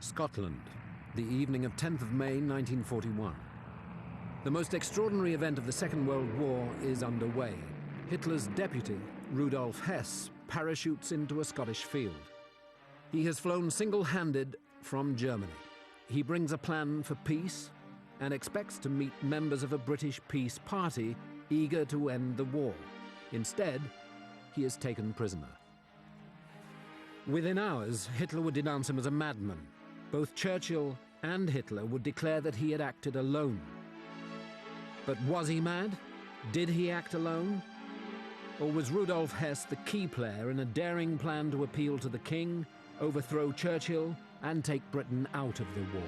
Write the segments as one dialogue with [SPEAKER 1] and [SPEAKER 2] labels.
[SPEAKER 1] Scotland, the evening of 10th of May 1941. The most extraordinary event of the Second World War is underway. Hitler's deputy, Rudolf Hess, parachutes into a Scottish field. He has flown single-handed from Germany. He brings a plan for peace and expects to meet members of a British peace party eager to end the war. Instead, he is taken prisoner. Within hours, Hitler would denounce him as a madman. Both Churchill and Hitler would declare that he had acted alone. But was he mad? Did he act alone? Or was Rudolf Hess the key player in a daring plan to appeal to the king, overthrow Churchill, and take Britain out of the war?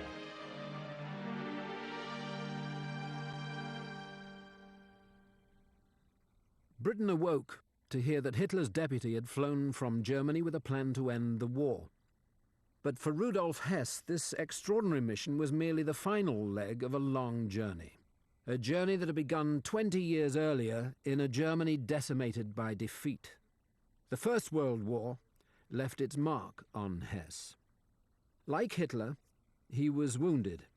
[SPEAKER 1] Britain awoke to hear that Hitler's deputy had flown from Germany with a plan to end the war. But for Rudolf Hess, this extraordinary mission was merely the final leg of a long journey. A journey that had begun 20 years earlier in a Germany decimated by defeat. The First World War left its mark on Hess. Like Hitler, he was wounded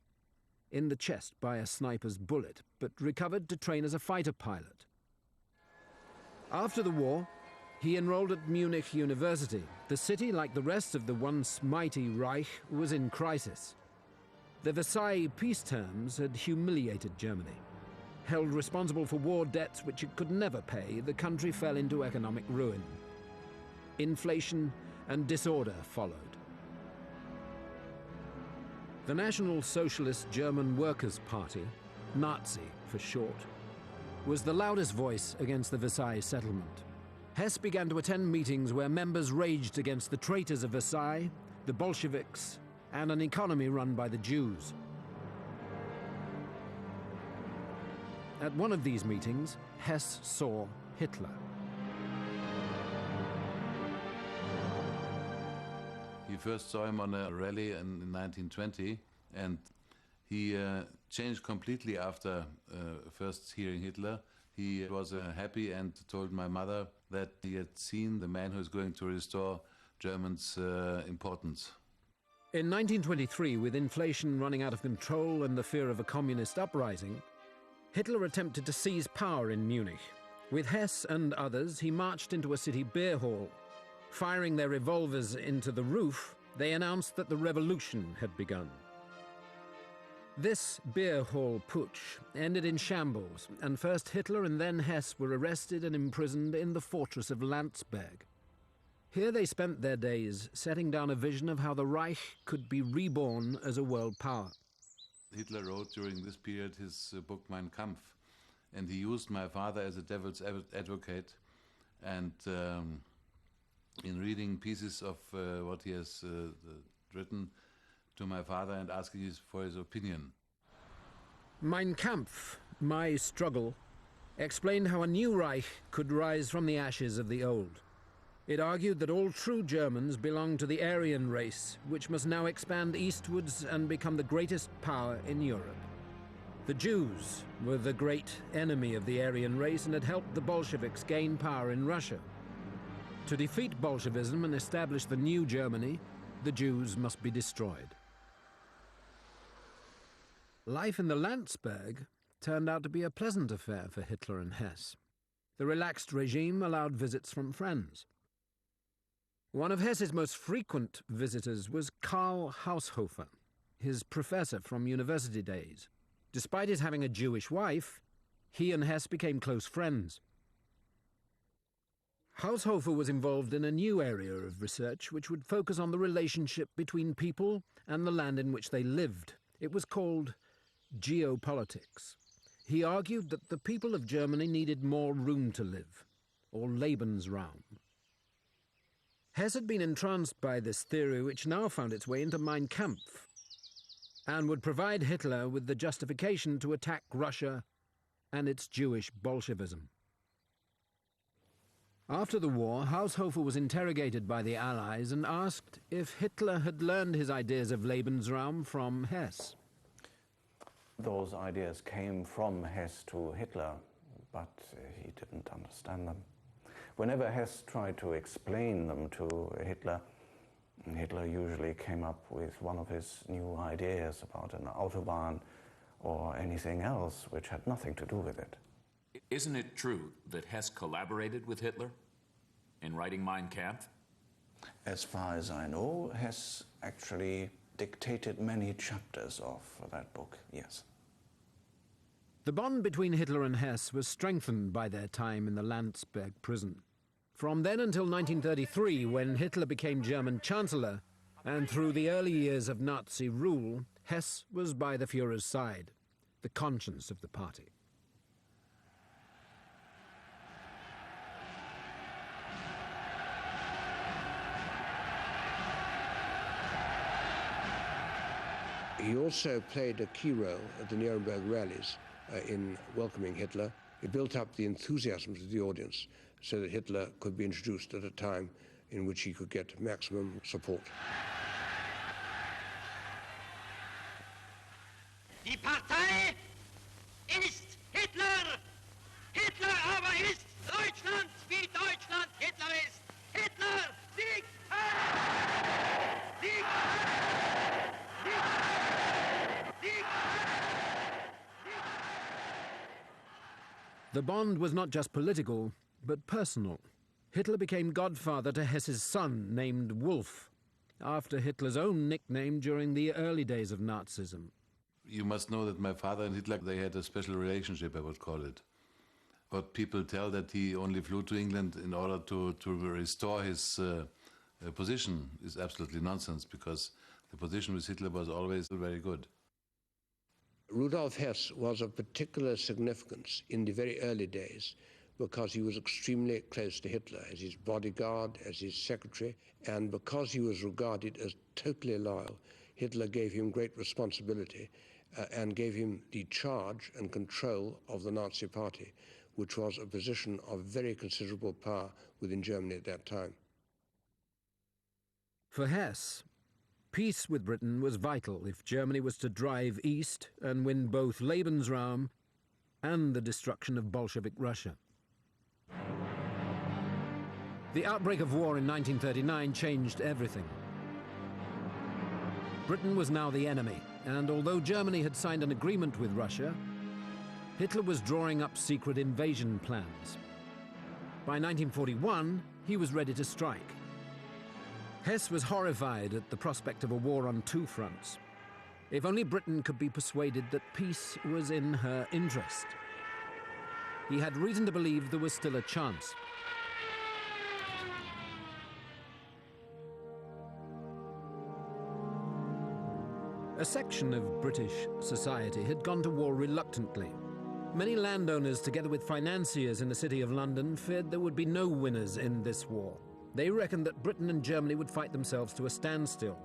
[SPEAKER 1] in the chest by a sniper's bullet, but recovered to train as a fighter pilot. After the war, he enrolled at Munich University. The city, like the rest of the once mighty Reich, was in crisis. The Versailles peace terms had humiliated Germany. Held responsible for war debts which it could never pay, the country fell into economic ruin. Inflation and disorder followed. The National Socialist German Workers' Party, Nazi for short, was the loudest voice against the Versailles settlement. Hess began to attend meetings where members raged against the traitors of Versailles, the Bolsheviks, and an economy run by the Jews. At one of these meetings, Hess saw Hitler.
[SPEAKER 2] He first saw him on a rally in 1920, and he changed completely after first hearing Hitler. He was happy and told my mother that he had seen the man who is going to restore Germans' importance.
[SPEAKER 1] In 1923, with inflation running out of control and the fear of a communist uprising, Hitler attempted to seize power in Munich. With Hess and others, he marched into a city beer hall. Firing their revolvers into the roof, they announced that the revolution had begun. This beer hall putsch ended in shambles, and first Hitler and then Hess were arrested and imprisoned in the fortress of Landsberg. Here they spent their days setting down a vision of how the Reich could be reborn as a world power.
[SPEAKER 2] Hitler wrote during this period his book Mein Kampf, and he used my father as a devil's advocate. And in reading pieces of what he has written to my father and asking for his opinion.
[SPEAKER 1] Mein Kampf, My Struggle, explained how a new Reich could rise from the ashes of the old. It argued that all true Germans belonged to the Aryan race, which must now expand eastwards and become the greatest power in Europe. The Jews were the great enemy of the Aryan race and had helped the Bolsheviks gain power in Russia. To defeat Bolshevism and establish the new Germany, the Jews must be destroyed. Life in the Landsberg turned out to be a pleasant affair for Hitler and Hess. The relaxed regime allowed visits from friends. One of Hess's most frequent visitors was Karl Haushofer, his professor from university days. Despite his having a Jewish wife, he and Hess became close friends. Haushofer was involved in a new area of research which would focus on the relationship between people and the land in which they lived. It was called geopolitics. He argued that the people of Germany needed more room to live, or Lebensraum. Hess had been entranced by this theory, which now found its way into Mein Kampf, and would provide Hitler with the justification to attack Russia and its Jewish Bolshevism. After the war, Haushofer was interrogated by the Allies and asked if Hitler had learned his ideas of Lebensraum from Hess.
[SPEAKER 3] Those ideas came from Hess to Hitler, but he didn't understand them. Whenever Hess tried to explain them to Hitler, Hitler usually came up with one of his new ideas about an autobahn or anything else which had nothing to do with it.
[SPEAKER 4] Isn't it true that Hess collaborated with Hitler in writing Mein Kampf?
[SPEAKER 3] As far as I know, Hess actually dictated many chapters of that book, yes.
[SPEAKER 1] The bond between Hitler and Hess was strengthened by their time in the Landsberg prison. From then until 1933, when Hitler became German Chancellor, and through the early years of Nazi rule, Hess was by the Führer's side, the conscience of the party.
[SPEAKER 5] He also played a key role at the Nuremberg rallies in welcoming Hitler. It built up the enthusiasm of the audience so that Hitler could be introduced at a time in which he could get maximum support.
[SPEAKER 6] Die Partei ist Hitler! Hitler aber ist Deutschland, wie Deutschland Hitler ist! Hitler siegt! Siegt! Siegt! Siegt!
[SPEAKER 1] The bond was not just political, but personal. Hitler became godfather to Hess's son, named Wolf, after Hitler's own nickname during the early days of Nazism.
[SPEAKER 2] You must know that my father and Hitler, they had a special relationship, I would call it. But people tell that he only flew to England in order to restore his position is absolutely nonsense, because the position with Hitler was always very good.
[SPEAKER 5] Rudolf Hess was of particular significance in the very early days because he was extremely close to Hitler as his bodyguard, as his secretary, and because he was regarded as totally loyal, Hitler gave him great responsibility and gave him the charge and control of the Nazi Party, which was a position of very considerable power within Germany at that time.
[SPEAKER 1] For Hess, peace with Britain was vital if Germany was to drive east and win both Lebensraum and the destruction of Bolshevik Russia. The outbreak of war in 1939 changed everything. Britain was now the enemy, and although Germany had signed an agreement with Russia, Hitler was drawing up secret invasion plans. By 1941, he was ready to strike. Hess was horrified at the prospect of a war on two fronts. If only Britain could be persuaded that peace was in her interest. He had reason to believe there was still a chance. A section of British society had gone to war reluctantly. Many landowners, together with financiers in the City of London, feared there would be no winners in this war. They reckoned that Britain and Germany would fight themselves to a standstill.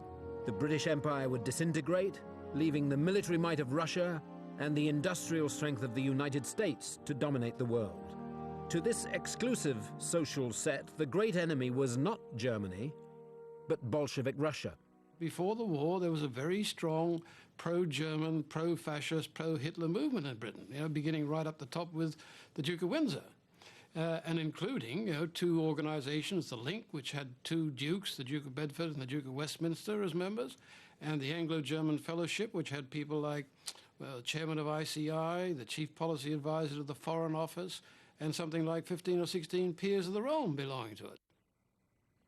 [SPEAKER 1] The British Empire would disintegrate, leaving the military might of Russia and the industrial strength of the United States to dominate the world. To this exclusive social set, the great enemy was not Germany, but Bolshevik Russia.
[SPEAKER 7] Before the war, there was a very strong pro-German, pro-fascist, pro-Hitler movement in Britain, beginning right up the top with the Duke of Windsor. And including two organizations, the Link, which had two dukes, the Duke of Bedford and the Duke of Westminster as members, and the Anglo-German Fellowship, which had people like, well, chairman of ICI, the chief policy advisor of the Foreign Office, and something like 15 or 16 peers of the realm belonging to it.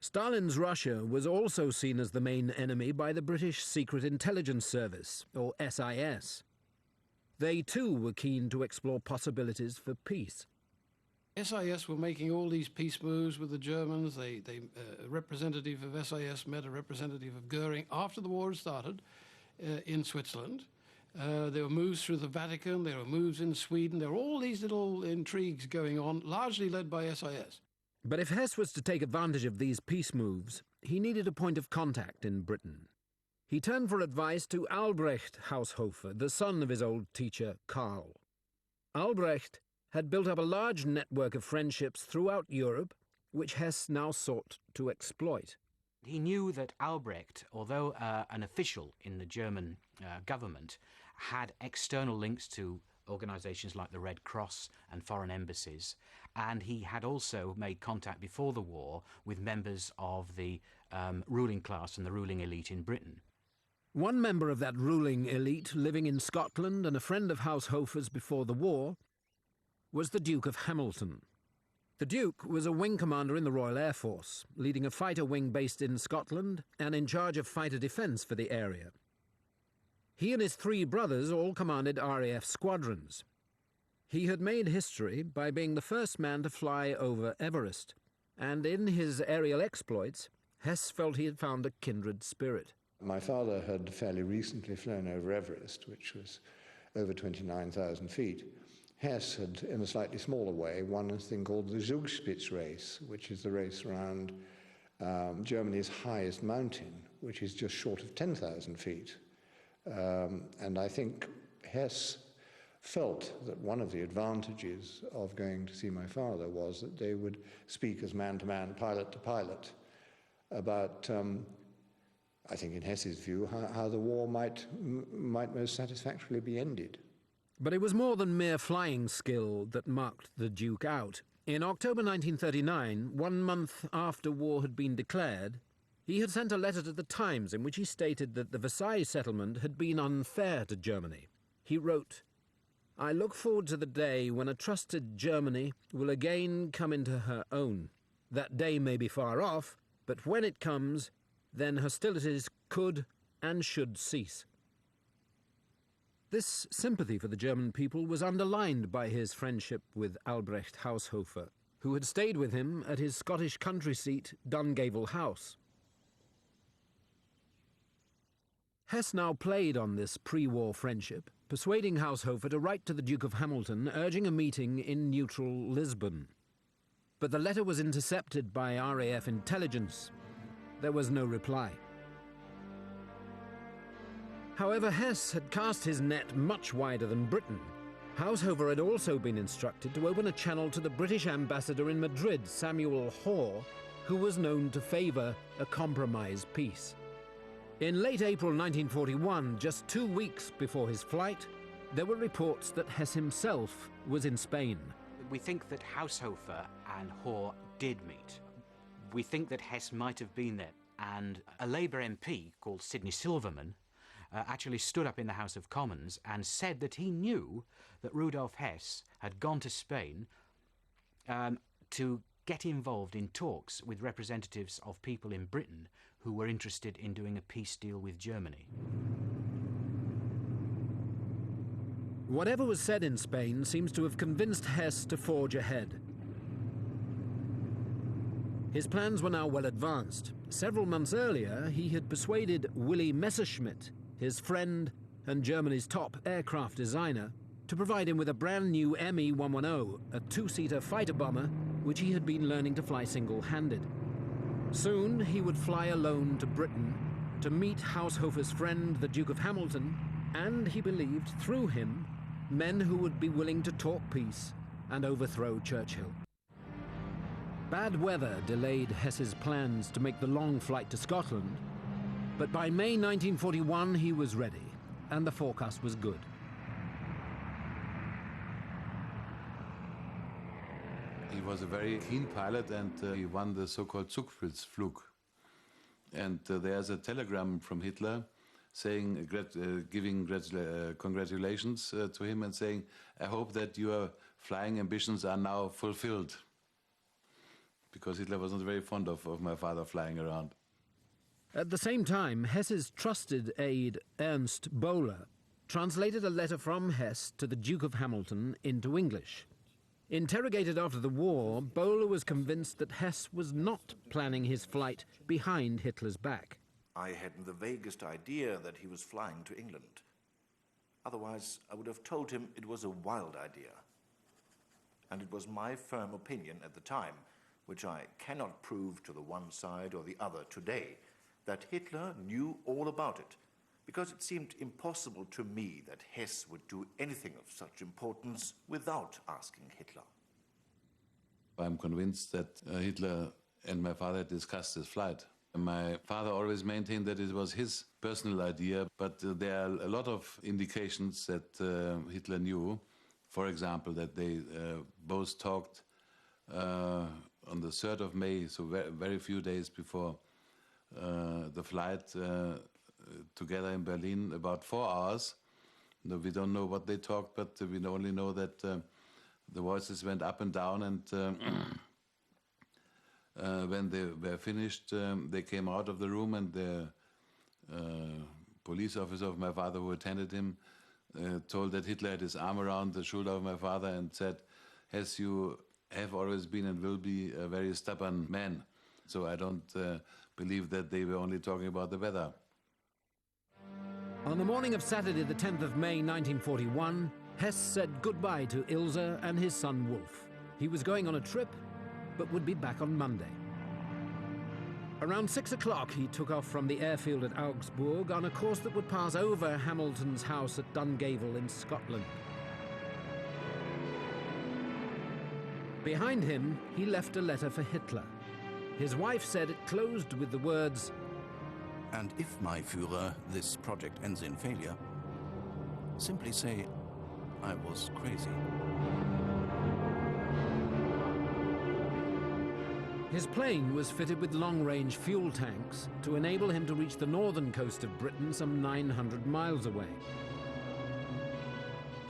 [SPEAKER 1] Stalin's Russia was also seen as the main enemy by the British Secret Intelligence Service, or SIS. They too were keen to explore possibilities for peace.
[SPEAKER 7] SIS were making all these peace moves with the Germans. A representative of SIS met a representative of Goering after the war had started in Switzerland. There were moves through the Vatican, there were moves in Sweden. There were all these little intrigues going on, largely led by SIS.
[SPEAKER 1] But if Hess was to take advantage of these peace moves, he needed a point of contact in Britain. He turned for advice to Albrecht Haushofer, the son of his old teacher, Karl. Albrecht had built up a large network of friendships throughout Europe, which Hess now sought to exploit.
[SPEAKER 8] He knew that Albrecht, although an official in the German government, had external links to organisations like the Red Cross and foreign embassies, and he had also made contact before the war with members of the ruling class and the ruling elite in Britain.
[SPEAKER 1] One member of that ruling elite living in Scotland and a friend of House Hofer's before the war was the Duke of Hamilton. The Duke was a wing commander in the Royal Air Force, leading a fighter wing based in Scotland and in charge of fighter defence for the area. He and his 3 brothers all commanded RAF squadrons. He had made history by being the first man to fly over Everest, and in his aerial exploits, Hess felt he had found a kindred spirit.
[SPEAKER 5] My father had fairly recently flown over Everest, which was over 29,000 feet. Hess had, in a slightly smaller way, won a thing called the Zugspitze race, which is the race around Germany's highest mountain, which is just short of 10,000 feet. And I think Hess felt that one of the advantages of going to see my father was that they would speak as man-to-man, pilot-to-pilot, about, I think in Hess's view, how the war might most satisfactorily be ended.
[SPEAKER 1] But it was more than mere flying skill that marked the Duke out. In October 1939, 1 month after war had been declared, he had sent a letter to the Times in which he stated that the Versailles settlement had been unfair to Germany. He wrote, "I look forward to the day when a trusted Germany will again come into her own. That day may be far off, but when it comes, then hostilities could and should cease." This sympathy for the German people was underlined by his friendship with Albrecht Haushofer, who had stayed with him at his Scottish country seat, Dungavel House. Hess now played on this pre-war friendship, persuading Haushofer to write to the Duke of Hamilton urging a meeting in neutral Lisbon. But the letter was intercepted by RAF intelligence. There was no reply. However, Hess had cast his net much wider than Britain. Haushofer had also been instructed to open a channel to the British ambassador in Madrid, Samuel Hoare, who was known to favour a compromise peace. In late April 1941, just 2 weeks before his flight, there were reports that Hess himself was in Spain.
[SPEAKER 8] We think that Haushofer and Hoare did meet. We think that Hess might have been there, and a Labour MP called Sidney Silverman actually stood up in the House of Commons and said that he knew that Rudolf Hess had gone to Spain to get involved in talks with representatives of people in Britain who were interested in doing a peace deal with Germany.
[SPEAKER 1] Whatever was said in Spain seems to have convinced Hess to forge ahead. His plans were now well advanced. Several months earlier, he had persuaded Willy Messerschmitt, his friend and Germany's top aircraft designer, to provide him with a brand new Me 110, a 2-seater fighter bomber which he had been learning to fly single-handed. Soon he would fly alone to Britain to meet Haushofer's friend, the Duke of Hamilton, and he believed, through him, men who would be willing to talk peace and overthrow Churchill. Bad weather delayed Hess's plans to make the long flight to Scotland, but by May 1941 he was ready, and the forecast was good.
[SPEAKER 2] He was a very keen pilot, and he won the so-called Zugspitzflug. And there's a telegram from Hitler saying, giving congratulations to him and saying, "I hope that your flying ambitions are now fulfilled." Because Hitler was not very fond of my father flying around.
[SPEAKER 1] At the same time, Hess's trusted aide, Ernst Bohler, translated a letter from Hess to the Duke of Hamilton into English. Interrogated after the war, Bohler was convinced that Hess was not planning his flight behind Hitler's back.
[SPEAKER 9] I hadn't the vaguest idea that he was flying to England. Otherwise, I would have told him it was a wild idea. And it was my firm opinion at the time, which I cannot prove to the one side or the other today, that Hitler knew all about it, because it seemed impossible to me that Hess would do anything of such importance without asking Hitler.
[SPEAKER 2] I'm convinced that Hitler and my father discussed this flight. My father always maintained that it was his personal idea, but there are a lot of indications that Hitler knew For example, that they both talked on the 3rd of May, so very few days before the flight, together in Berlin, about 4 hours. No, we don't know what they talked, but we only know that the voices went up and down, and when they were finished, they came out of the room, and the police officer of my father who attended him told that Hitler had his arm around the shoulder of my father and said, "Hess, you have always been and will be a very stubborn man." So I don't believe that they were only talking about the weather.
[SPEAKER 1] On the morning of Saturday, the 10th of May, 1941, Hess said goodbye to Ilse and his son Wolf. He was going on a trip, but would be back on Monday. Around 6 o'clock, he took off from the airfield at Augsburg on a course that would pass over Hamilton's house at Dungavel in Scotland. Behind him, he left a letter for Hitler. His wife said it closed with the words,
[SPEAKER 3] "And if, my Führer, this project ends in failure, simply say, I was crazy."
[SPEAKER 1] His plane was fitted with long-range fuel tanks to enable him to reach the northern coast of Britain some 900 miles away.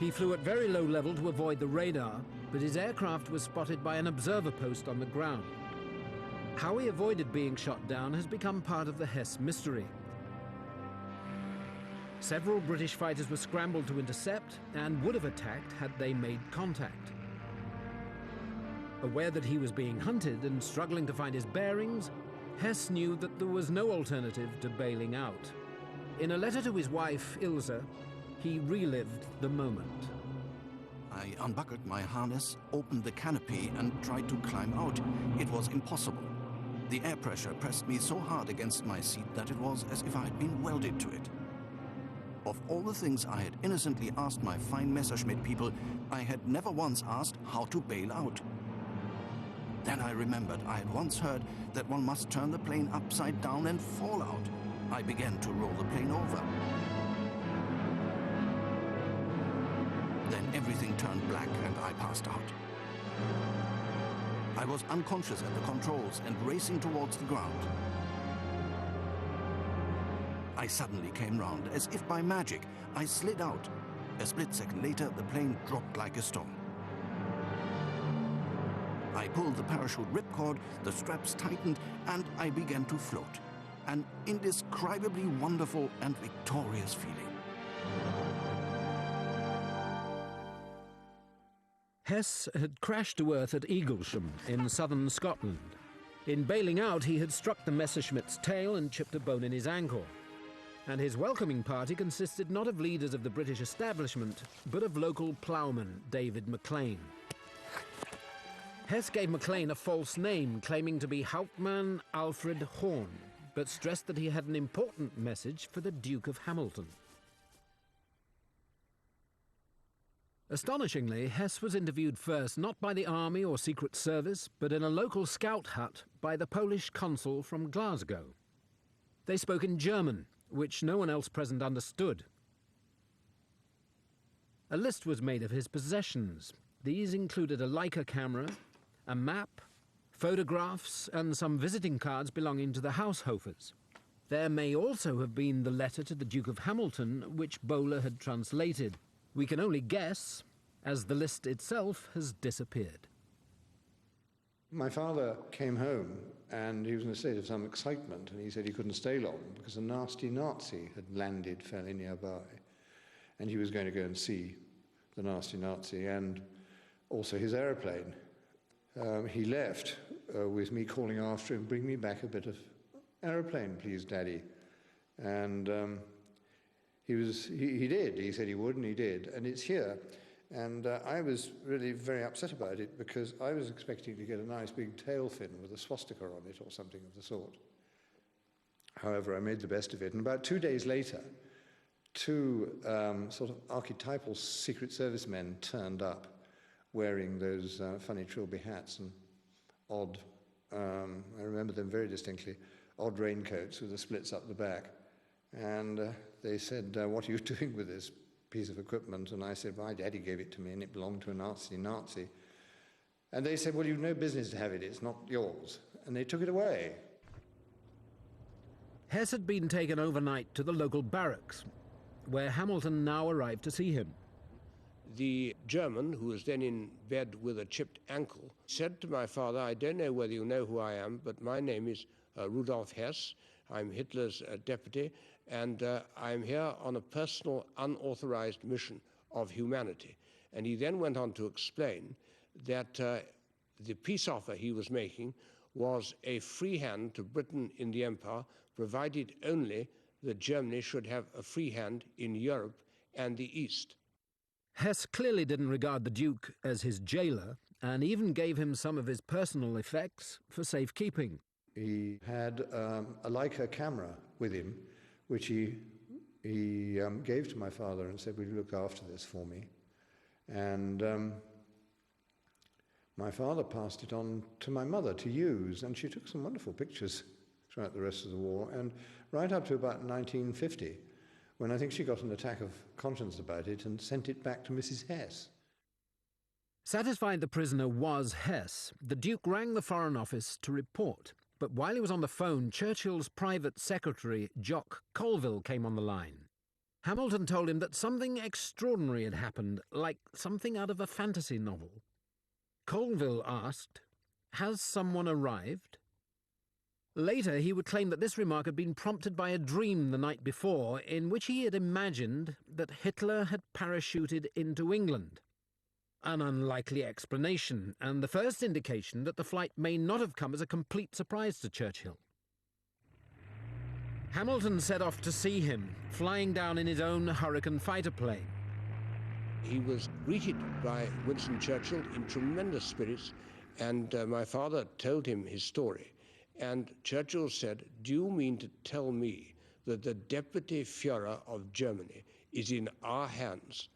[SPEAKER 1] He flew at very low level to avoid the radar, but his aircraft was spotted by an observer post on the ground. How he avoided being shot down has become part of the Hess mystery. Several British fighters were scrambled to intercept and would have attacked had they made contact. Aware that he was being hunted and struggling to find his bearings, Hess knew that there was no alternative to bailing out. In a letter to his wife, Ilse, he relived the moment.
[SPEAKER 3] I unbuckled my harness, opened the canopy, and tried to climb out. It was impossible. The air pressure pressed me so hard against my seat that it was as if I had been welded to it. Of all the things I had innocently asked my fine Messerschmitt people, I had never once asked how to bail out. Then I remembered I had once heard that one must turn the plane upside down and fall out. I began to roll the plane over. Then everything turned black and I passed out. I was unconscious at the controls and racing towards the ground. I suddenly came round, as if by magic. I slid out. A split second later, the plane dropped like a stone. I pulled the parachute ripcord, the straps tightened, and I began to float. An indescribably wonderful and victorious feeling.
[SPEAKER 1] Hess had crashed to earth at Eaglesham in southern Scotland. In bailing out, he had struck the Messerschmitt's tail and chipped a bone in his ankle. And his welcoming party consisted not of leaders of the British establishment, but of local ploughman David Maclean. Hess gave Maclean a false name, claiming to be Hauptmann Alfred Horn, but stressed that he had an important message for the Duke of Hamilton. Astonishingly, Hess was interviewed first not by the army or secret service, but in a local scout hut by the Polish consul from Glasgow. They spoke in German, which no one else present understood. A list was made of his possessions. These included a Leica camera, a map, photographs, and some visiting cards belonging to the Haushofers. There may also have been the letter to the Duke of Hamilton, which Bowler had translated. We can only guess, as the list itself has disappeared.
[SPEAKER 10] My father came home, and he was in a state of some excitement, and he said he couldn't stay long because a nasty Nazi had landed fairly nearby, and he was going to go and see the nasty Nazi and also his aeroplane. He left with me calling after him, "Bring me back a bit of aeroplane, please, Daddy." And he did. He said he would, and he did. And it's here. And I was really very upset about it because I was expecting to get a nice big tail fin with a swastika on it or something of the sort. However, I made the best of it. And about 2 days later, two sort of archetypal Secret Service men turned up wearing those funny trilby hats and odd, I remember them very distinctly, odd raincoats with the splits up the back. And they said, "What are you doing with this piece of equipment, and I said, "My daddy gave it to me and it belonged to a Nazi. And they said, "Well, you've no business to have it, it's not yours." And they took it away.
[SPEAKER 1] Hess had been taken overnight to the local barracks, where Hamilton now arrived to see him.
[SPEAKER 5] The German, who was then in bed with a chipped ankle, said to my father, "I don't know whether you know who I am, but my name is Rudolf Hess. I'm Hitler's deputy, and I'm here on a personal, unauthorized mission of humanity." And he then went on to explain that the peace offer he was making was a free hand to Britain in the empire, provided only that Germany should have a free hand in Europe and the East.
[SPEAKER 1] Hess clearly didn't regard the Duke as his jailer, and even gave him some of his personal effects for safekeeping.
[SPEAKER 10] He had a Leica camera with him, which he gave to my father and said, "Will you look after this for me?" And my father passed it on to my mother to use, and she took some wonderful pictures throughout the rest of the war, and right up to about 1950, when I think she got an attack of conscience about it and sent it back to Mrs. Hess.
[SPEAKER 1] Satisfied the prisoner was Hess, the Duke rang the Foreign Office to report. But while he was on the phone, Churchill's private secretary, Jock Colville, came on the line. Hamilton told him that something extraordinary had happened, like something out of a fantasy novel. Colville asked, "Has someone arrived?" Later, he would claim that this remark had been prompted by a dream the night before, in which he had imagined that Hitler had parachuted into England. An unlikely explanation, and the first indication that the flight may not have come as a complete surprise to Churchill. Hamilton set off to see him, flying down in his own Hurricane fighter plane.
[SPEAKER 5] He was greeted by Winston Churchill in tremendous spirits, and my father told him his story. And Churchill said, "Do you mean to tell me that the Deputy Führer of Germany is in our hands?"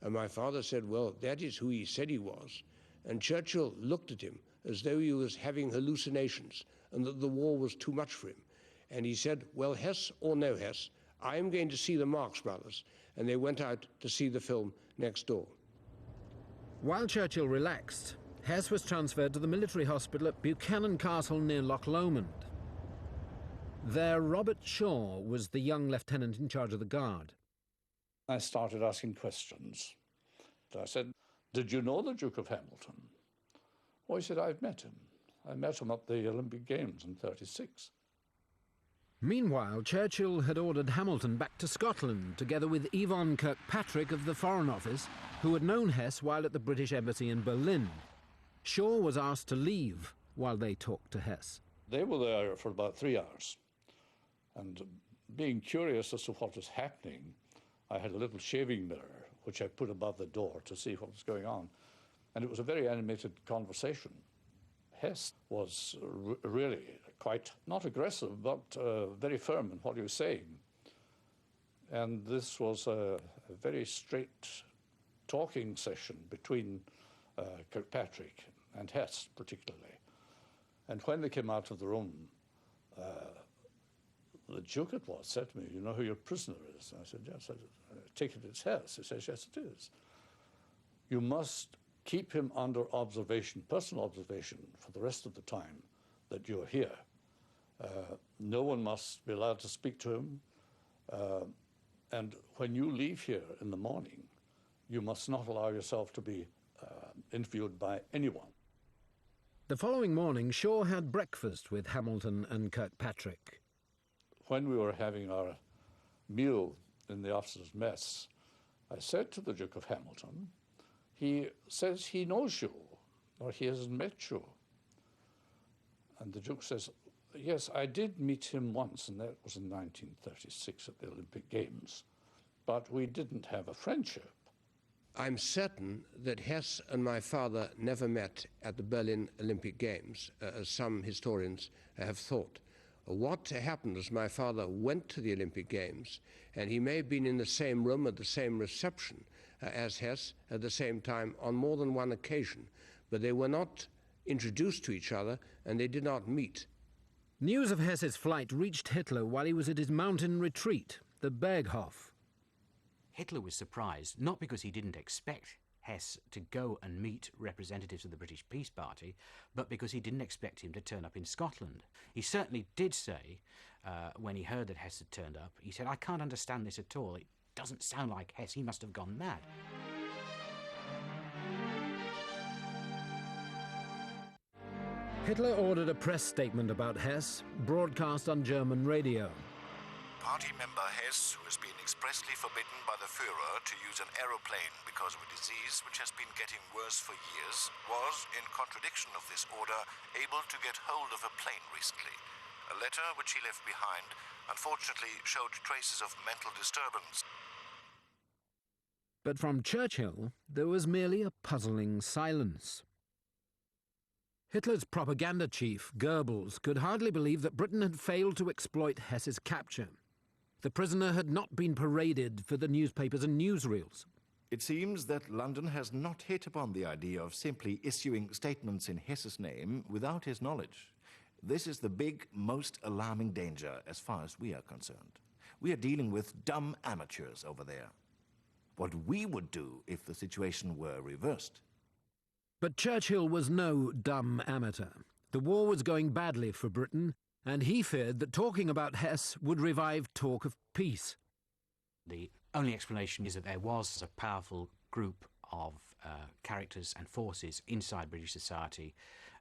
[SPEAKER 5] And my father said, "Well, that is who he said he was." And Churchill looked at him as though he was having hallucinations and that the war was too much for him. And he said, "Well, Hess or no Hess, I am going to see the Marx Brothers." And they went out to see the film next door.
[SPEAKER 1] While Churchill relaxed, Hess was transferred to the military hospital at Buchanan Castle near Loch Lomond. There, Robert Shaw was the young lieutenant in charge of the guard.
[SPEAKER 11] I started asking questions. I said, "Did you know the Duke of Hamilton?" Oh, he said, "I've met him. I met him at the Olympic Games in '36.
[SPEAKER 1] Meanwhile, Churchill had ordered Hamilton back to Scotland, together with Yvonne Kirkpatrick of the Foreign Office, who had known Hess while at the British Embassy in Berlin. Shaw was asked to leave while they talked to Hess.
[SPEAKER 11] They were there for about 3 hours. And being curious as to what was happening, I had a little shaving mirror, which I put above the door to see what was going on. And it was a very animated conversation. Hess was really quite, not aggressive, but very firm in what he was saying. And this was a very straight talking session between Kirkpatrick and Hess, particularly. And when they came out of the room, the Duke it was said to me, "You know who your prisoner is?" And I said, "Yes." I take it it's Hess. He says, "Yes, it is. You must keep him under observation, personal observation, for the rest of the time that you're here. No one must be allowed to speak to him. And when you leave here in the morning, you must not allow yourself to be interviewed by anyone."
[SPEAKER 1] The following morning, Shaw had breakfast with Hamilton and Kirkpatrick.
[SPEAKER 11] When we were having our meal in the officers' mess, I said to the Duke of Hamilton, "He says he knows you, or he hasn't met you." And the Duke says, "Yes, I did meet him once, and that was in 1936 at the Olympic Games, but we didn't have a friendship."
[SPEAKER 5] I'm certain that Hess and my father never met at the Berlin Olympic Games, as some historians have thought. What happened was my father went to the Olympic Games, and he may have been in the same room at the same reception as Hess at the same time on more than one occasion, but they were not introduced to each other, and they did not meet.
[SPEAKER 1] News of Hess's flight reached Hitler while he was at his mountain retreat, the Berghof.
[SPEAKER 8] Hitler was surprised, not because he didn't expect Hess to go and meet representatives of the British Peace Party, but because he didn't expect him to turn up in Scotland. He certainly did say, when he heard that Hess had turned up, he said, "I can't understand this at all. It doesn't sound like Hess. He must have gone mad."
[SPEAKER 1] Hitler ordered a press statement about Hess, broadcast on German radio.
[SPEAKER 3] Party member Hess, who has been expressly forbidden by the Führer to use an aeroplane because of a disease which has been getting worse for years, was, in contradiction of this order, able to get hold of a plane recently. A letter which he left behind, unfortunately, showed traces of mental disturbance.
[SPEAKER 1] But from Churchill, there was merely a puzzling silence. Hitler's propaganda chief, Goebbels, could hardly believe that Britain had failed to exploit Hess's capture. The prisoner had not been paraded for the newspapers and newsreels.
[SPEAKER 9] It seems that London has not hit upon the idea of simply issuing statements in Hess's name without his knowledge. This is the big, most alarming danger as far as we are concerned. We are dealing with dumb amateurs over there. What we would do if the situation were reversed.
[SPEAKER 1] But Churchill was no dumb amateur. The war was going badly for Britain, and he feared that talking about Hess would revive talk of peace.
[SPEAKER 8] The only explanation is that there was a powerful group of characters and forces inside British society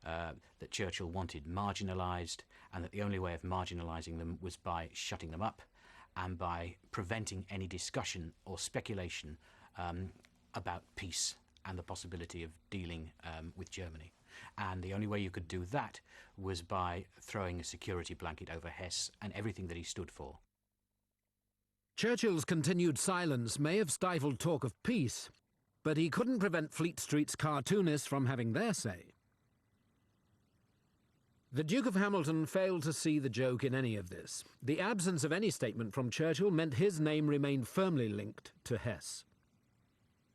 [SPEAKER 8] that Churchill wanted marginalised, and that the only way of marginalising them was by shutting them up and by preventing any discussion or speculation about peace and the possibility of dealing with Germany. And the only way you could do that was by throwing a security blanket over Hess and everything that he stood for.
[SPEAKER 1] Churchill's continued silence may have stifled talk of peace, but he couldn't prevent Fleet Street's cartoonists from having their say. The Duke of Hamilton failed to see the joke in any of this. The absence of any statement from Churchill meant his name remained firmly linked to Hess.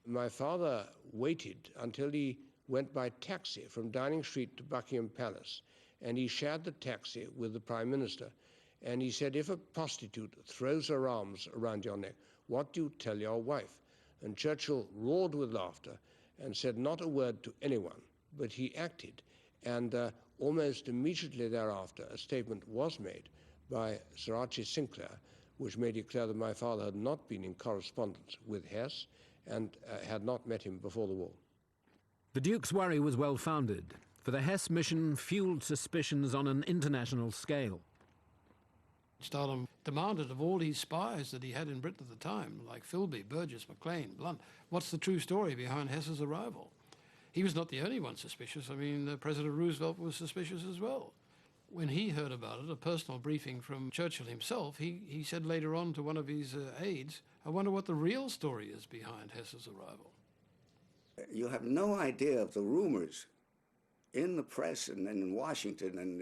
[SPEAKER 5] My father waited until he went by taxi from Downing Street to Buckingham Palace, and he shared the taxi with the Prime Minister. And he said, "If a prostitute throws her arms around your neck, what do you tell your wife?" And Churchill roared with laughter and said not a word to anyone, but he acted. And almost immediately thereafter, a statement was made by Sir Archie Sinclair, which made it clear that my father had not been in correspondence with Hess and had not met him before the war.
[SPEAKER 1] The Duke's worry was well-founded, for the Hess mission fueled suspicions on an international scale.
[SPEAKER 7] Stalin demanded of all these spies that he had in Britain at the time, like Philby, Burgess, Maclean, Blunt, what's the true story behind Hess's arrival? He was not the only one suspicious. I mean, President Roosevelt was suspicious as well. When he heard about it, a personal briefing from Churchill himself, he said later on to one of his aides, "I wonder what the real story is behind Hess's arrival."
[SPEAKER 12] You have no idea of the rumors in the press and in Washington and,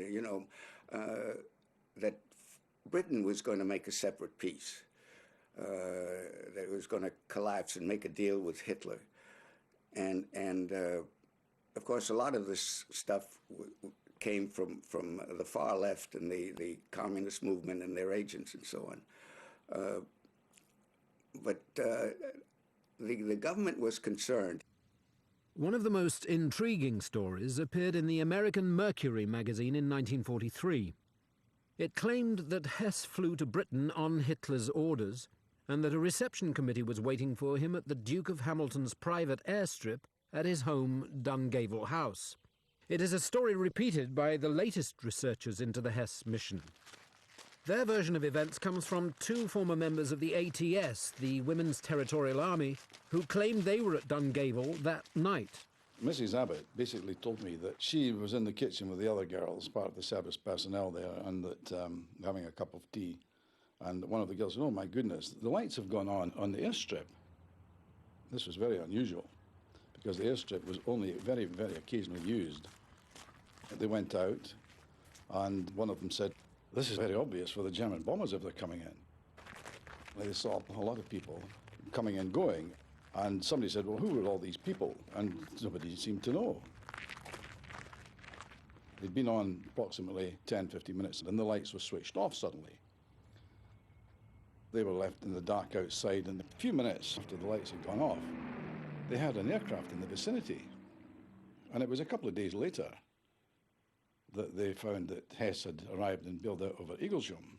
[SPEAKER 12] that Britain was going to make a separate peace, that it was going to collapse and make a deal with Hitler. And of course, a lot of this stuff came from the far left and the communist movement and their agents and so on. But the government was concerned.
[SPEAKER 1] One of the most intriguing stories appeared in the American Mercury magazine in 1943. It claimed that Hess flew to Britain on Hitler's orders and that a reception committee was waiting for him at the Duke of Hamilton's private airstrip at his home Dungavel House. It is a story repeated by the latest researchers into the Hess mission. Their version of events comes from two former members of the ATS, the Women's Territorial Army, who claimed they were at Dungavel that night.
[SPEAKER 11] Mrs. Abbott basically told me that she was in the kitchen with the other girls, part of the service personnel there, and that having a cup of tea. And one of the girls said, "Oh my goodness, the lights have gone on the airstrip." This was very unusual, because the airstrip was only very, very occasionally used. They went out, and one of them said, "This is very obvious for the German bombers if they're coming in." They saw a lot of people coming and going, and somebody said, "Well, who were all these people?" And nobody seemed to know. They'd been on approximately 10, 15 minutes, and the lights were switched off suddenly. They were left in the dark outside, and a few minutes after the lights had gone off, they had an aircraft in the vicinity. And it was a couple of days later that they found that Hess had arrived and bailed out over Eaglesham.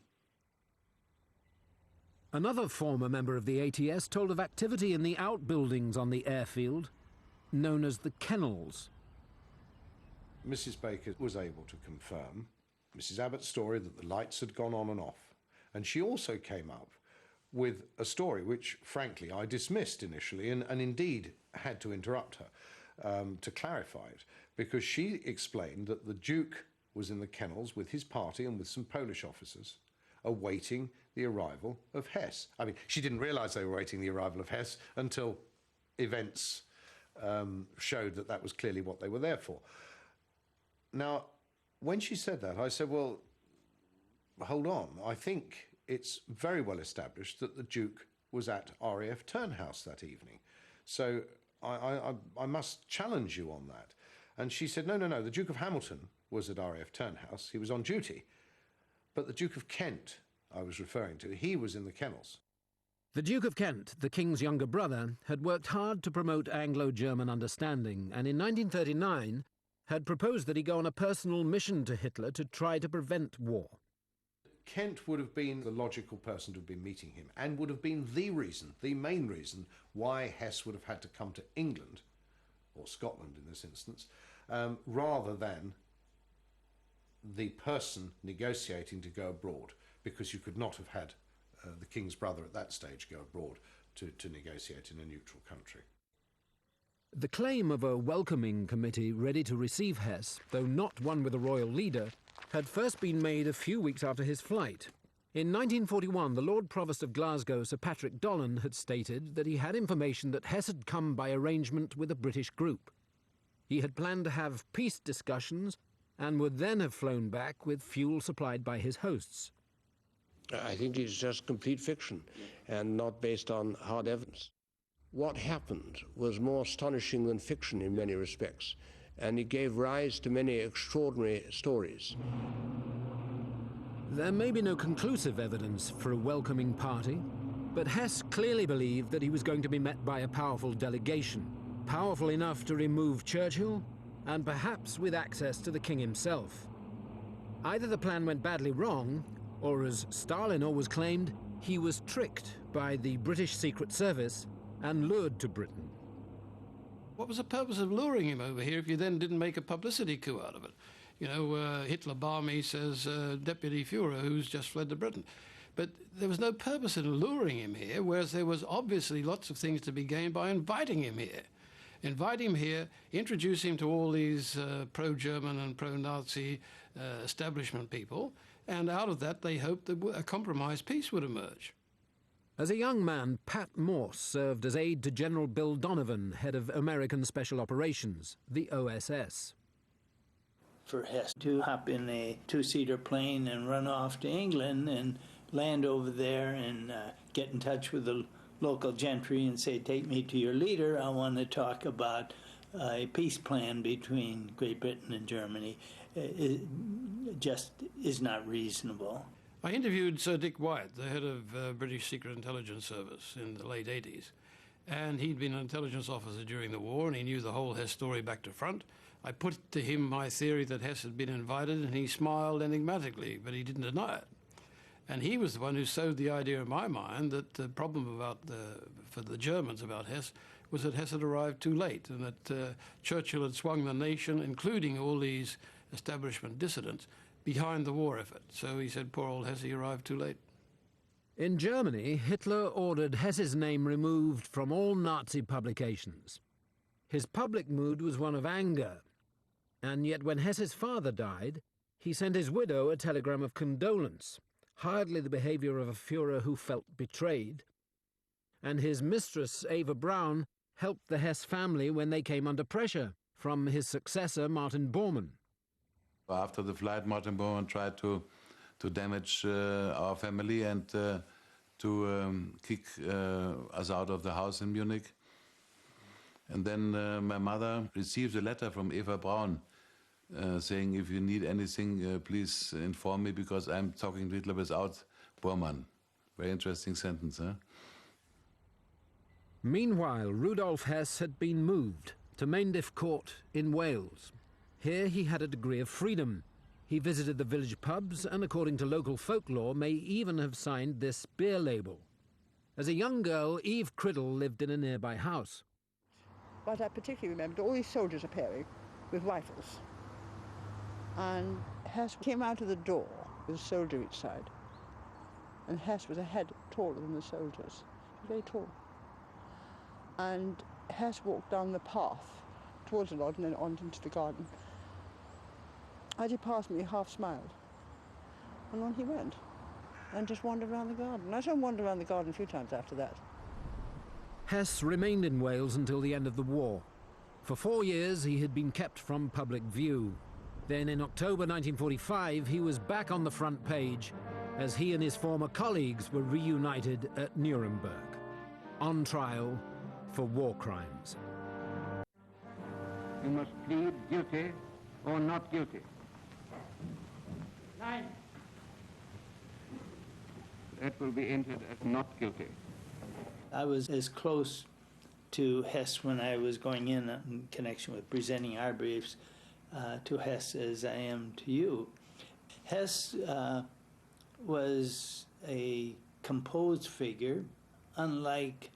[SPEAKER 1] Another former member of the ATS told of activity in the outbuildings on the airfield, known as the kennels.
[SPEAKER 13] Mrs. Baker was able to confirm Mrs. Abbott's story that the lights had gone on and off. And she also came up with a story which, frankly, I dismissed initially and indeed had to interrupt her to clarify it, because she explained that the Duke was in the kennels with his party and with some Polish officers awaiting the arrival of Hess. I mean, she didn't realise they were awaiting the arrival of Hess until events showed that that was clearly what they were there for. Now, when she said that, I said, well, hold on. I think it's very well established that the Duke was at RAF Turnhouse that evening. So I must challenge you on that. And she said, no, the Duke of Hamilton was at RAF Turnhouse. He was on duty. But the Duke of Kent, I was referring to, he was in the kennels.
[SPEAKER 1] The Duke of Kent, the King's younger brother, had worked hard to promote Anglo-German understanding, and in 1939 had proposed that he go on a personal mission to Hitler to try to prevent war.
[SPEAKER 13] Kent would have been the logical person to have been meeting him, and would have been the reason, the main reason, why Hess would have had to come to England, or Scotland in this instance, rather than the person negotiating to go abroad, because you could not have had the King's brother at that stage go abroad to negotiate in a neutral country.
[SPEAKER 1] The claim of a welcoming committee ready to receive Hess, though not one with a royal leader, had first been made a few weeks after his flight. In 1941, the Lord Provost of Glasgow, Sir Patrick Dolan, had stated that he had information that Hess had come by arrangement with a British group. He had planned to have peace discussions and would then have flown back with fuel supplied by his hosts.
[SPEAKER 5] I think it's just complete fiction and not based on hard evidence. What happened was more astonishing than fiction in many respects, and it gave rise to many extraordinary stories.
[SPEAKER 1] There may be no conclusive evidence for a welcoming party, but Hess clearly believed that he was going to be met by a powerful delegation, powerful enough to remove Churchill, and perhaps with access to the king himself. Either the plan went badly wrong, or as Stalin always claimed, he was tricked by the British Secret Service and lured to Britain.
[SPEAKER 7] What was the purpose of luring him over here if you then didn't make a publicity coup out of it? You know, Hitler bar me, says Deputy Führer, who's just fled to Britain. But there was no purpose in luring him here, whereas there was obviously lots of things to be gained by inviting him here. Invite him here, introduce him to all these pro-German and pro-Nazi establishment people, and out of that they hoped that a compromise peace would emerge.
[SPEAKER 1] As a young man, Pat Morse served as aide to General Bill Donovan, head of American Special Operations, the OSS.
[SPEAKER 14] For Hess to hop in a two-seater plane and run off to England and land over there and get in touch with the local gentry and say, take me to your leader, I want to talk about a peace plan between Great Britain and Germany, it just is not reasonable.
[SPEAKER 7] I interviewed Sir Dick Wyatt, the head of British Secret Intelligence Service in the late 80s. And he'd been an intelligence officer during the war, and he knew the whole Hess story back to front. I put to him my theory that Hess had been invited, and he smiled enigmatically, but he didn't deny it. And he was the one who sowed the idea in my mind that the problem for the Germans about Hess was that Hess had arrived too late, and that Churchill had swung the nation, including all these establishment dissidents, behind the war effort. So he said, poor old Hess, he arrived too late.
[SPEAKER 1] In Germany, Hitler ordered Hess's name removed from all Nazi publications. His public mood was one of anger, and yet when Hess's father died, he sent his widow a telegram of condolence, hardly the behavior of a Führer who felt betrayed. And his mistress, Eva Braun, helped the Hess family when they came under pressure from his successor, Martin Bormann.
[SPEAKER 2] After the flight, Martin Bormann tried to damage our family and to kick us out of the house in Munich. And then my mother received a letter from Eva Braun saying, if you need anything, please inform me, because I'm talking to Hitler without Bormann, Very interesting sentence, huh?
[SPEAKER 1] Meanwhile, Rudolf Hess had been moved to Mayndiff Court in Wales. Here he had a degree of freedom. He visited the village pubs and, according to local folklore, may even have signed this beer label. As a young girl, Eve Criddle lived in a nearby house.
[SPEAKER 15] But I particularly remember all these soldiers appearing with rifles. And Hess came out of the door with a soldier each side. And Hess was a head taller than the soldiers, very tall. And Hess walked down the path towards the lodge and then on into the garden. As he passed me, he half smiled. And on he went, and just wandered around the garden. I saw him wander around the garden a few times after that.
[SPEAKER 1] Hess remained in Wales until the end of the war. For 4 years, he had been kept from public view. Then in October 1945, he was back on the front page as he and his former colleagues were reunited at Nuremberg, on trial for war crimes.
[SPEAKER 16] You must plead guilty or not guilty. 9. That will be entered as not guilty.
[SPEAKER 14] I was as close to Hess when I was going in connection with presenting our briefs to Hess as I am to you. Hess was a composed figure, unlike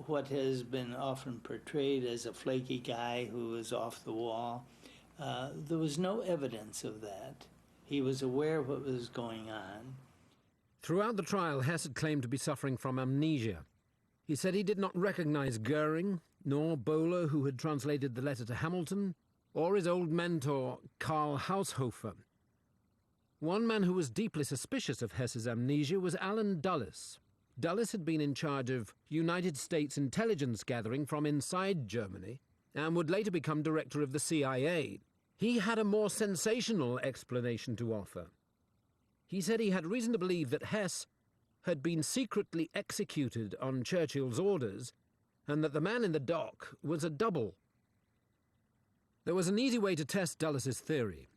[SPEAKER 14] what has been often portrayed as a flaky guy who was off the wall. There was no evidence of that. He was aware of what was going on.
[SPEAKER 1] Throughout the trial, Hess had claimed to be suffering from amnesia. He said he did not recognize Goering, nor Bowler, who had translated the letter to Hamilton, or his old mentor, Karl Haushofer. One man who was deeply suspicious of Hess's amnesia was Allen Dulles. Dulles had been in charge of United States intelligence gathering from inside Germany and would later become director of the CIA. He had a more sensational explanation to offer. He said he had reason to believe that Hess had been secretly executed on Churchill's orders and that the man in the dock was a double. There was an easy way to test Dulles's theory.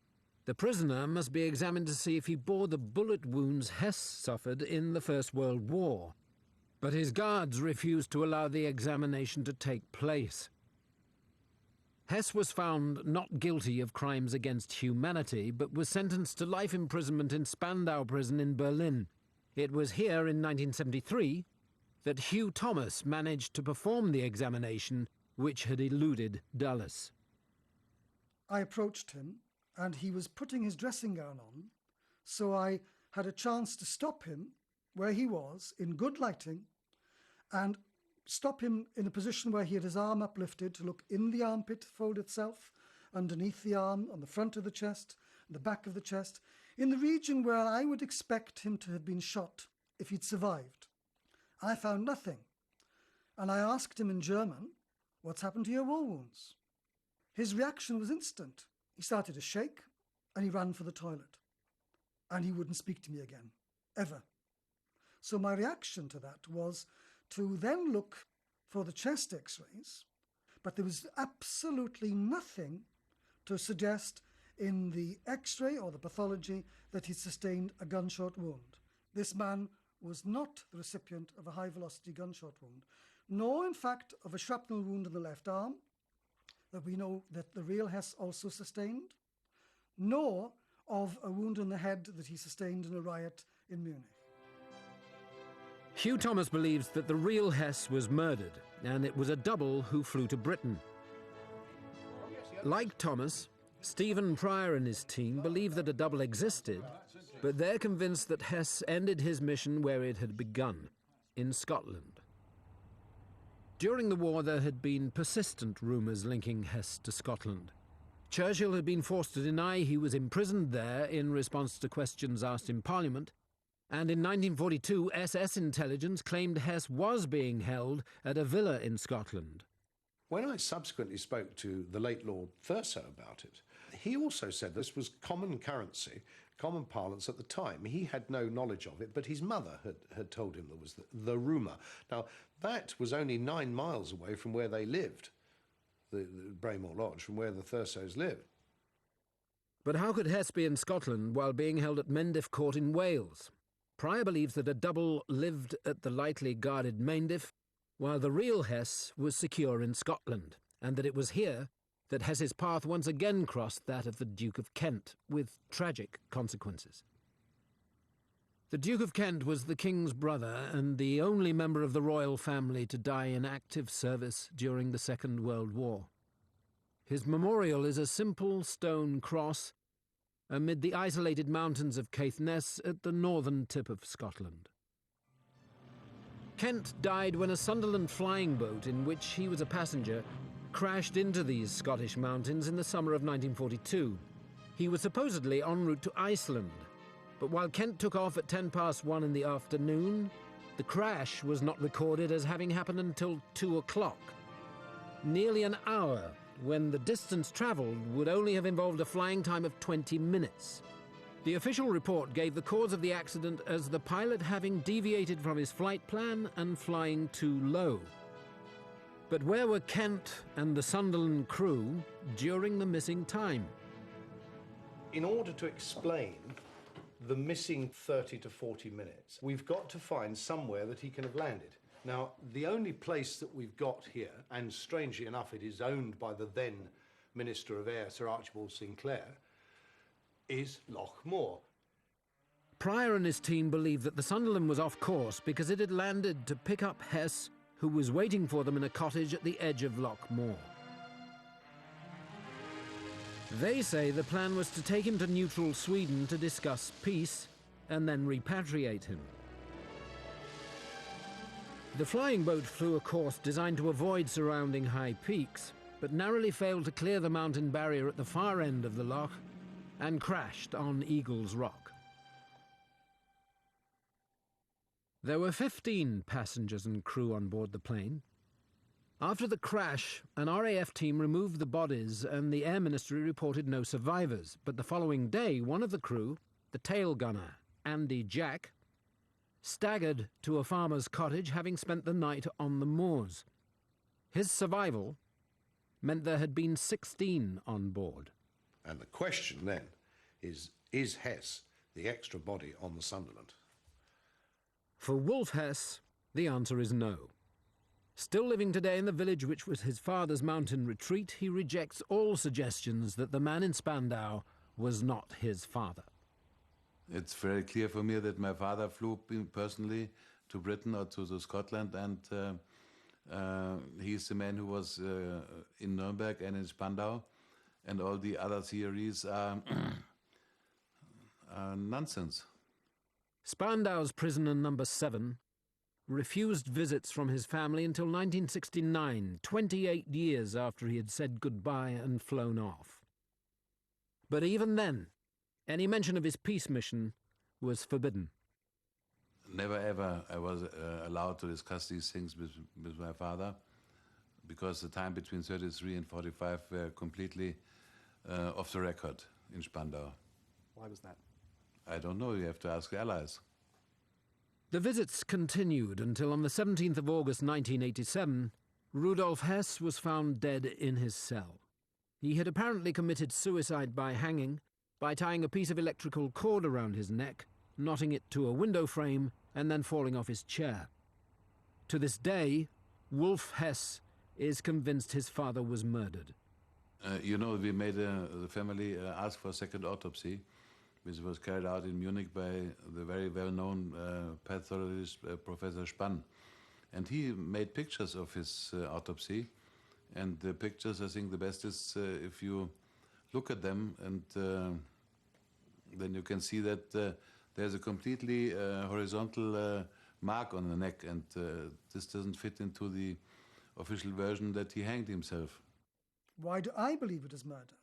[SPEAKER 1] The prisoner must be examined to see if he bore the bullet wounds Hess suffered in the First World War. But his guards refused to allow the examination to take place. Hess was found not guilty of crimes against humanity, but was sentenced to life imprisonment in Spandau prison in Berlin. It was here in 1973 that Hugh Thomas managed to perform the examination which had eluded Dulles.
[SPEAKER 17] I approached him, and he was putting his dressing gown on, so I had a chance to stop him where he was, in good lighting, and stop him in a position where he had his arm uplifted to look in the armpit fold itself, underneath the arm, on the front of the chest, the back of the chest, in the region where I would expect him to have been shot if he'd survived. I found nothing, and I asked him in German, "What's happened to your war wounds?" His reaction was instant. He started to shake, and he ran for the toilet. And he wouldn't speak to me again, ever. So my reaction to that was to then look for the chest x-rays, but there was absolutely nothing to suggest in the x-ray or the pathology that he'd sustained a gunshot wound. This man was not the recipient of a high-velocity gunshot wound, nor, in fact, of a shrapnel wound in the left arm, that we know that the real Hess also sustained, nor of a wound in the head that he sustained in a riot in Munich.
[SPEAKER 1] Hugh Thomas believes that the real Hess was murdered, and it was a double who flew to Britain. Like Thomas, Stephen Pryor and his team believe that a double existed, but they're convinced that Hess ended his mission where it had begun, in Scotland. During the war, there had been persistent rumours linking Hess to Scotland. Churchill had been forced to deny he was imprisoned there in response to questions asked in Parliament, and in 1942 SS intelligence claimed Hess was being held at a villa in Scotland.
[SPEAKER 13] When I subsequently spoke to the late Lord Thurso about it, he also said this was common currency, common parlance at the time. He had no knowledge of it, but his mother had told him there was the rumour. Now, that was only 9 miles away from where they lived, the Braemore Lodge, from where the Thursos lived.
[SPEAKER 1] But how could Hess be in Scotland while being held at Mayndiff Court in Wales? Pryor believes that a double lived at the lightly guarded Maindif, while the real Hess was secure in Scotland, and that it was here that Hess's path once again crossed that of the Duke of Kent, with tragic consequences. The Duke of Kent was the King's brother and the only member of the royal family to die in active service during the Second World War. His memorial is a simple stone cross amid the isolated mountains of Caithness at the northern tip of Scotland. Kent died when a Sunderland flying boat in which he was a passenger crashed into these Scottish mountains in the summer of 1942. He was supposedly en route to Iceland, but while Kent took off at 1:10 in the afternoon, the crash was not recorded as having happened until 2 o'clock. Nearly an hour, when the distance travelled would only have involved a flying time of 20 minutes. The official report gave the cause of the accident as the pilot having deviated from his flight plan and flying too low. But where were Kent and the Sunderland crew during the missing time?
[SPEAKER 13] In order to explain the missing 30 to 40 minutes, we've got to find somewhere that he can have landed. Now, the only place that we've got here, and strangely enough it is owned by the then Minister of Air, Sir Archibald Sinclair, is Loch Moor.
[SPEAKER 1] Pryor and his team believed that the Sunderland was off course because it had landed to pick up Hess, who was waiting for them in a cottage at the edge of Loch Moor. They say the plan was to take him to neutral Sweden to discuss peace and then repatriate him. The flying boat flew a course designed to avoid surrounding high peaks, but narrowly failed to clear the mountain barrier at the far end of the loch and crashed on Eagle's Rock. There were 15 passengers and crew on board the plane. After the crash, an RAF team removed the bodies and the Air Ministry reported no survivors, but the following day, one of the crew, the tail gunner, Andy Jack, staggered to a farmer's cottage, having spent the night on the moors. His survival meant there had been 16 on board.
[SPEAKER 13] And the question then is Hess the extra body on the Sunderland?
[SPEAKER 1] For Wolf Hess, the answer is no. Still living today in the village which was his father's mountain retreat, he rejects all suggestions that the man in Spandau was not his father.
[SPEAKER 2] It's very clear for me that my father flew personally to Britain or to Scotland, and he's the man who was in Nuremberg and in Spandau, and all the other theories are nonsense.
[SPEAKER 1] Spandau's prisoner number 7 refused visits from his family until 1969, 28 years after he had said goodbye and flown off. But even then, any mention of his peace mission was forbidden.
[SPEAKER 2] Never ever I was allowed to discuss these things with my father, because the time between 33 and 45 were completely off the record in Spandau.
[SPEAKER 18] Why was that?
[SPEAKER 2] I don't know, you have to ask the Allies.
[SPEAKER 1] The visits continued until on the 17th of August 1987, Rudolf Hess was found dead in his cell. He had apparently committed suicide by hanging, by tying a piece of electrical cord around his neck, knotting it to a window frame, and then falling off his chair. To this day, Wolf Hess is convinced his father was murdered.
[SPEAKER 2] You know, we made the family ask for a second autopsy, which was carried out in Munich by the very well-known pathologist Professor Spann. And he made pictures of his autopsy. And the pictures, I think the best is if you look at them, and then you can see that there's a completely horizontal mark on the neck, and this doesn't fit into the official version that he hanged himself.
[SPEAKER 17] Why do I believe it is murder?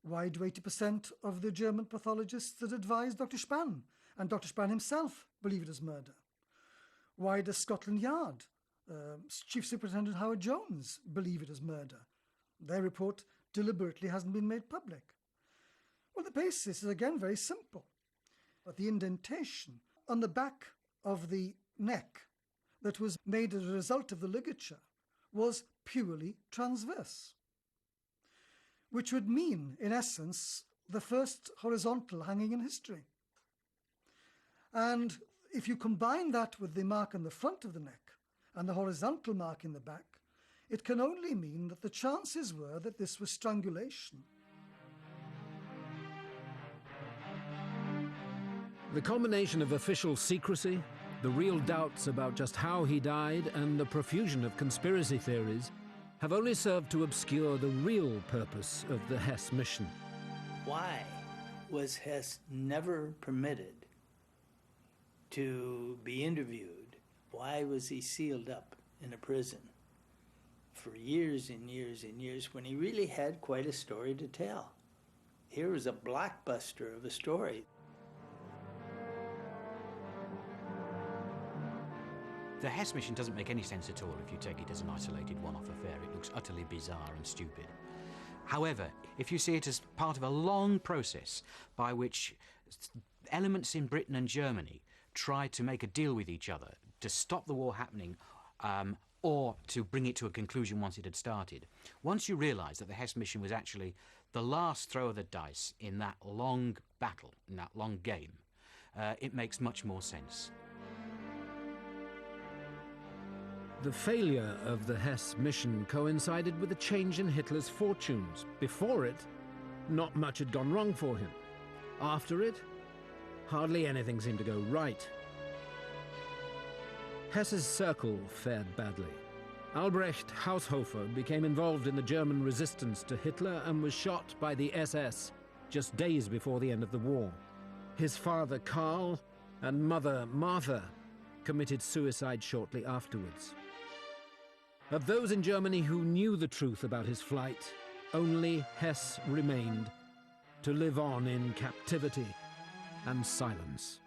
[SPEAKER 17] Why do 80% of the German pathologists that advised Dr. Spann and Dr. Spann himself believe it is murder? Why does Scotland Yard, Chief Superintendent Howard Jones, believe it is murder? Their report deliberately hasn't been made public. Well, the basis is again very simple. The indentation on the back of the neck that was made as a result of the ligature was purely transverse, which would mean, in essence, the first horizontal hanging in history. And if you combine that with the mark on the front of the neck and the horizontal mark in the back, it can only mean that the chances were that this was strangulation.
[SPEAKER 1] The combination of official secrecy, the real doubts about just how he died, and the profusion of conspiracy theories have only served to obscure the real purpose of the Hess mission.
[SPEAKER 14] Why was Hess never permitted to be interviewed? Why was he sealed up in a prison for years and years and years when he really had quite a story to tell? Here was a blockbuster of a story.
[SPEAKER 8] The Hess mission doesn't make any sense at all if you take it as an isolated one-off affair. It looks utterly bizarre and stupid. However, if you see it as part of a long process by which elements in Britain and Germany tried to make a deal with each other to stop the war happening, or to bring it to a conclusion once it had started, once you realise that the Hess mission was actually the last throw of the dice in that long battle, in that long game, it makes much more sense.
[SPEAKER 1] The failure of the Hess mission coincided with a change in Hitler's fortunes. Before it, not much had gone wrong for him. After it, hardly anything seemed to go right. Hess's circle fared badly. Albrecht Haushofer became involved in the German resistance to Hitler and was shot by the SS just days before the end of the war. His father Karl and mother Martha committed suicide shortly afterwards. Of those in Germany who knew the truth about his flight, only Hess remained to live on in captivity and silence.